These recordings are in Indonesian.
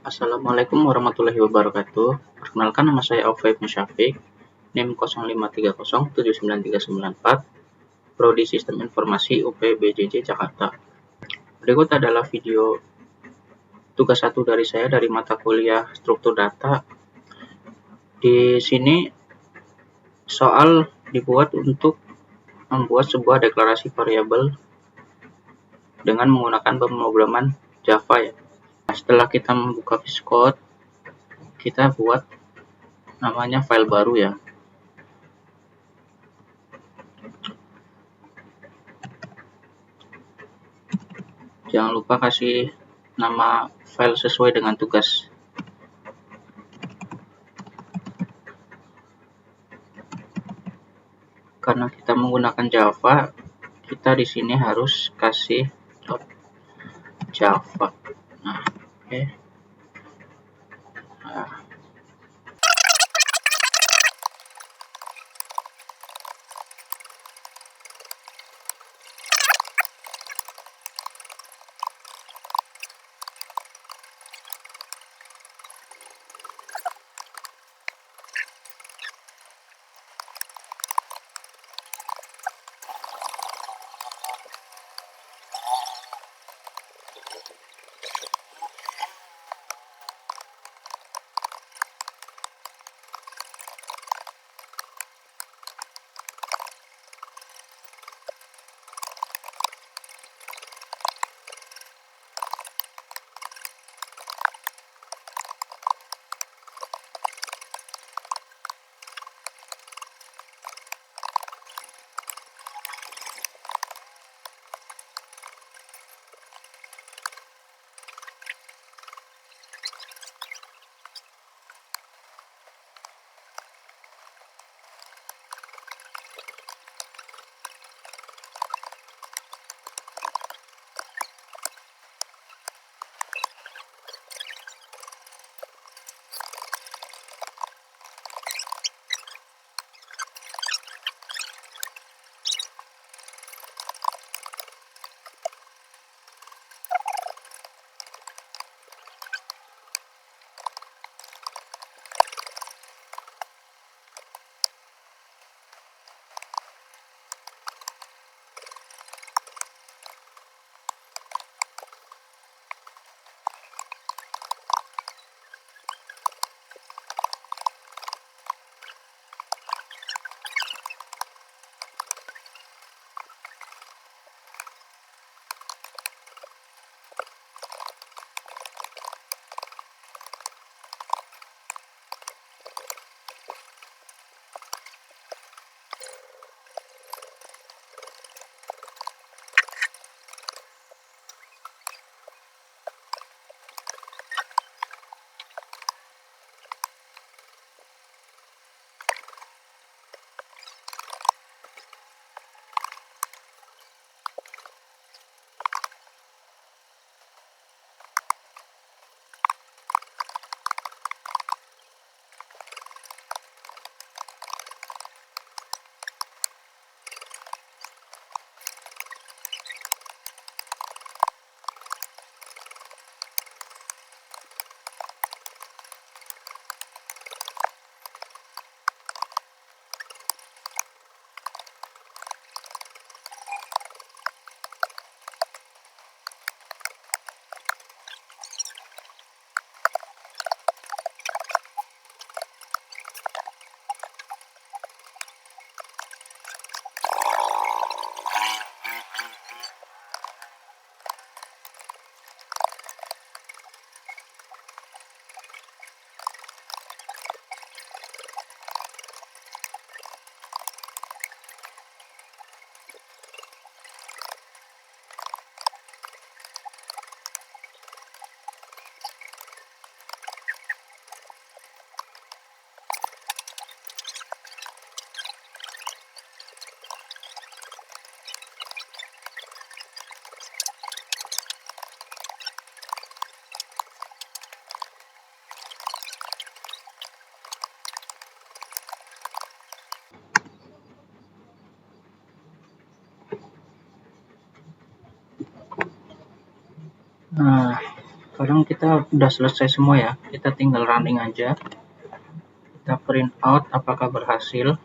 Assalamualaikum warahmatullahi wabarakatuh. Perkenalkan, nama saya Aufaib Musyafiq, NIM 0530799394, Prodi Sistem Informasi UP BJJ Jakarta. Berikut adalah video tugas 1 dari saya dari mata kuliah Struktur Data. Di sini soal dibuat untuk membuat sebuah deklarasi variabel dengan menggunakan pemrograman Java ya. Setelah kita membuka VS Code, kita buat namanya file baru ya. Jangan lupa kasih nama file sesuai dengan tugas. Karena kita menggunakan Java, kita di sini harus kasih .java. Nah, oke. Nah, sekarang kita udah selesai semua ya, kita tinggal running aja. Kita print out apakah berhasil.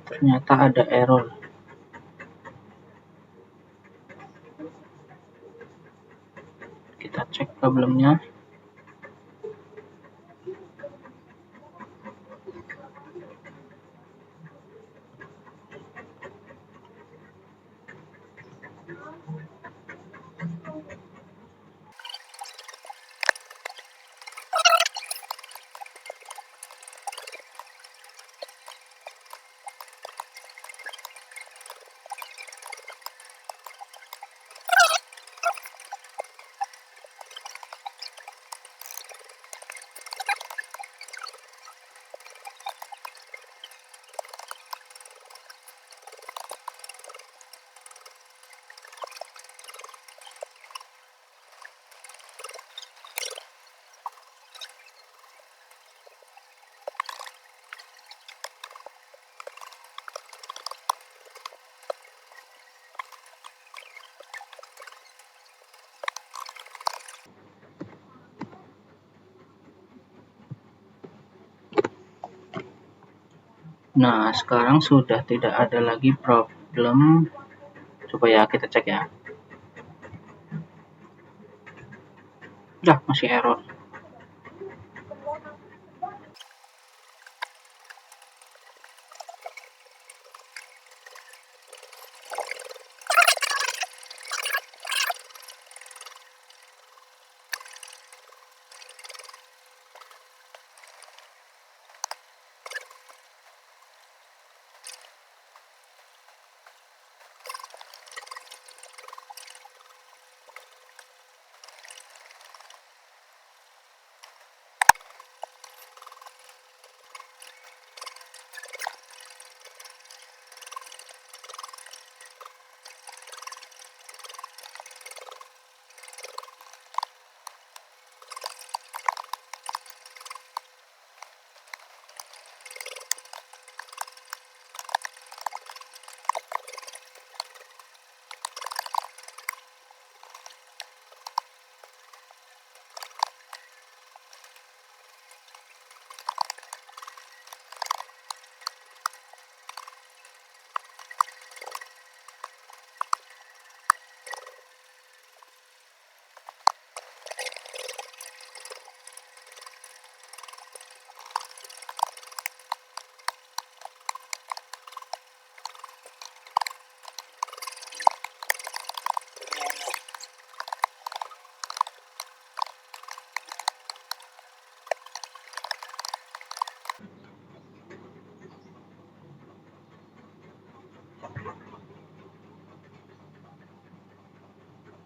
Ternyata ada error. Kita cek problemnya. Nah, sekarang sudah tidak ada lagi problem. Coba ya, kita cek ya. Dah, masih error.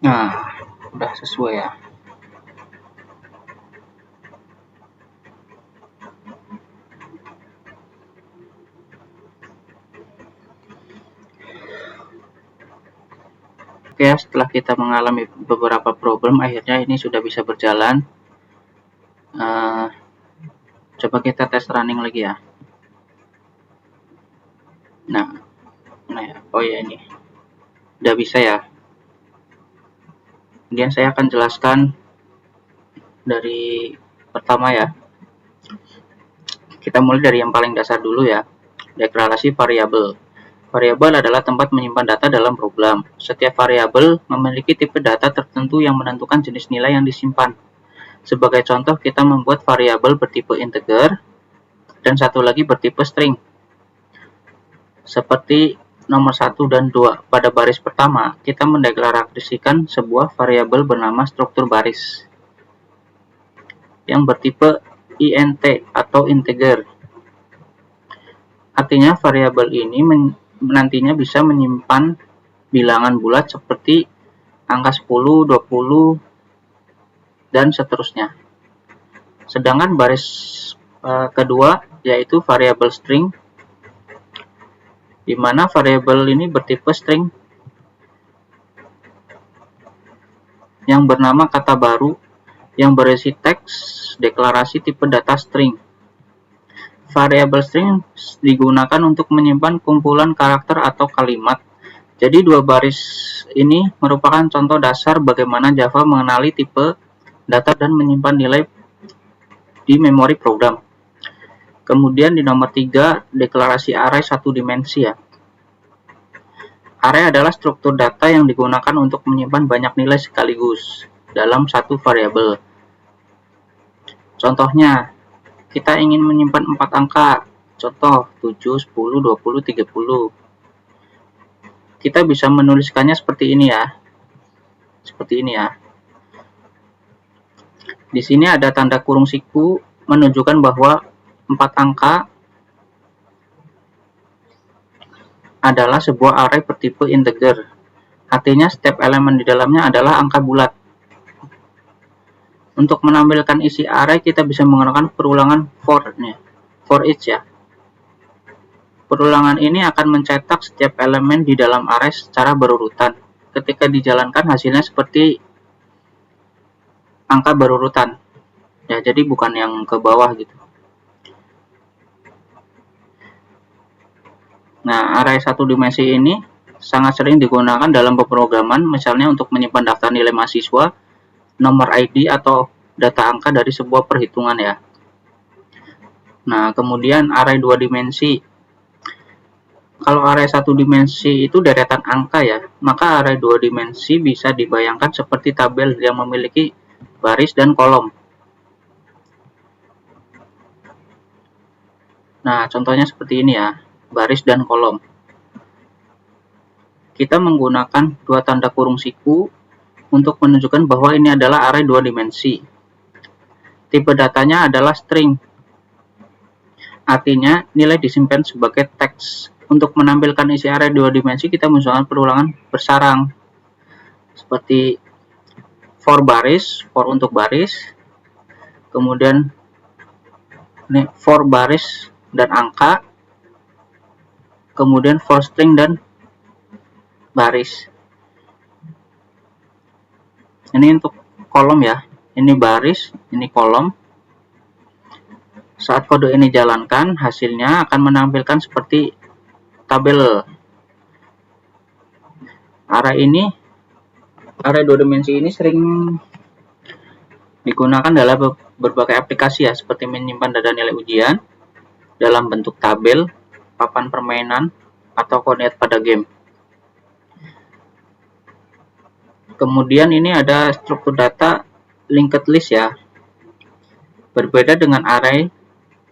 Nah, udah sesuai ya. Oke, setelah kita mengalami beberapa problem, akhirnya ini sudah bisa berjalan. Coba kita tes running lagi ya. Nah ya, oh ya, ini udah bisa ya. Kemudian saya akan jelaskan dari pertama ya. Kita mulai dari yang paling dasar dulu ya. Deklarasi variabel. Variabel adalah tempat menyimpan data dalam program. Setiap variabel memiliki tipe data tertentu yang menentukan jenis nilai yang disimpan. Sebagai contoh, kita membuat variabel bertipe integer dan satu lagi bertipe string. Seperti nomor 1 dan 2. Pada baris pertama, kita mendeklarasikan sebuah variabel bernama struktur baris yang bertipe int atau integer. Artinya variabel ini nantinya bisa menyimpan bilangan bulat seperti angka 10, 20, dan seterusnya. Sedangkan baris kedua yaitu variabel string, di mana variabel ini bertipe string yang bernama kata baru yang berisi teks deklarasi tipe data string. Variabel string digunakan untuk menyimpan kumpulan karakter atau kalimat. Jadi dua baris ini merupakan contoh dasar bagaimana Java mengenali tipe data dan menyimpan nilai di memori program. Kemudian di nomor 3, deklarasi array satu dimensi ya. Array adalah struktur data yang digunakan untuk menyimpan banyak nilai sekaligus dalam satu variabel. Contohnya, kita ingin menyimpan 4 angka. Contoh 7, 10, 20, 30. Kita bisa menuliskannya seperti ini ya. Seperti ini ya. Di sini ada tanda kurung siku menunjukkan bahwa 4 angka adalah sebuah array bertipe integer. Artinya setiap elemen di dalamnya adalah angka bulat. Untuk menampilkan isi array kita bisa menggunakan perulangan for each ya. Perulangan ini akan mencetak setiap elemen di dalam array secara berurutan. Ketika dijalankan hasilnya seperti angka berurutan. Ya, jadi bukan yang ke bawah gitu. Nah, array satu dimensi ini sangat sering digunakan dalam pemrograman, misalnya untuk menyimpan daftar nilai mahasiswa, nomor ID, atau data angka dari sebuah perhitungan ya. Nah, kemudian array dua dimensi. Kalau array satu dimensi itu deretan angka ya, maka array dua dimensi bisa dibayangkan seperti tabel yang memiliki baris dan kolom. Nah, contohnya seperti ini ya, baris dan kolom. Kita menggunakan dua tanda kurung siku untuk menunjukkan bahwa ini adalah array dua dimensi. Tipe datanya adalah string. Artinya, nilai disimpan sebagai teks. Untuk menampilkan isi array dua dimensi, kita menggunakan perulangan bersarang. Seperti for baris, for untuk baris. Kemudian ini for baris dan angka. Kemudian for string dan baris. Ini untuk kolom ya. Ini baris, ini kolom. Saat kode ini jalankan, hasilnya akan menampilkan seperti tabel. Array dua dimensi ini sering digunakan dalam berbagai aplikasi ya, seperti menyimpan data nilai ujian dalam bentuk tabel, papan permainan, atau koordinat pada game. Kemudian ini ada struktur data linked list ya. Berbeda dengan array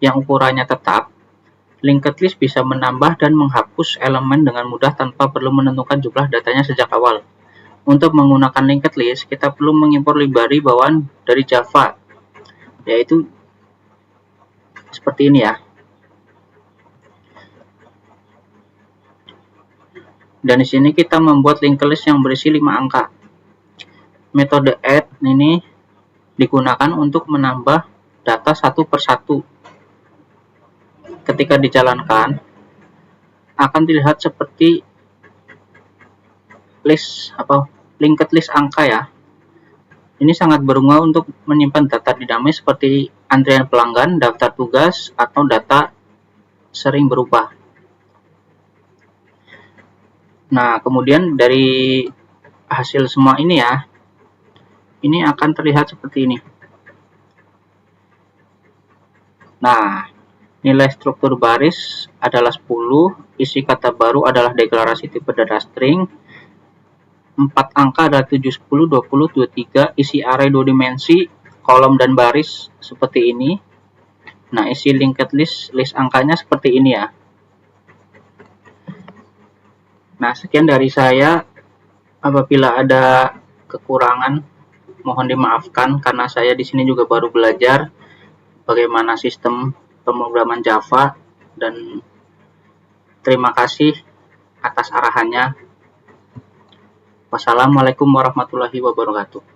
yang ukurannya tetap, linked list bisa menambah dan menghapus elemen dengan mudah tanpa perlu menentukan jumlah datanya sejak awal. Untuk menggunakan linked list, kita perlu mengimpor library bawaan dari Java, yaitu seperti ini ya. Dan di sini kita membuat linked list yang berisi 5 angka. Metode add ini digunakan untuk menambah data satu per satu. Ketika dijalankan, akan dilihat seperti linked list angka ya. Ini sangat berguna untuk menyimpan data dinamis seperti antrian pelanggan, daftar tugas, atau data sering berubah. Nah, kemudian dari hasil semua ini ya, ini akan terlihat seperti ini. Nah, nilai struktur baris adalah 10, isi kata baru adalah deklarasi tipe data string, 4 angka adalah 7, 10, 20, 23, isi array 2 dimensi, kolom dan baris seperti ini. Nah, isi linked list angkanya seperti ini ya. Nah, sekian dari saya. Apabila ada kekurangan, mohon dimaafkan karena saya di sini juga baru belajar bagaimana sistem pemrograman Java, dan terima kasih atas arahannya. Wassalamualaikum warahmatullahi wabarakatuh.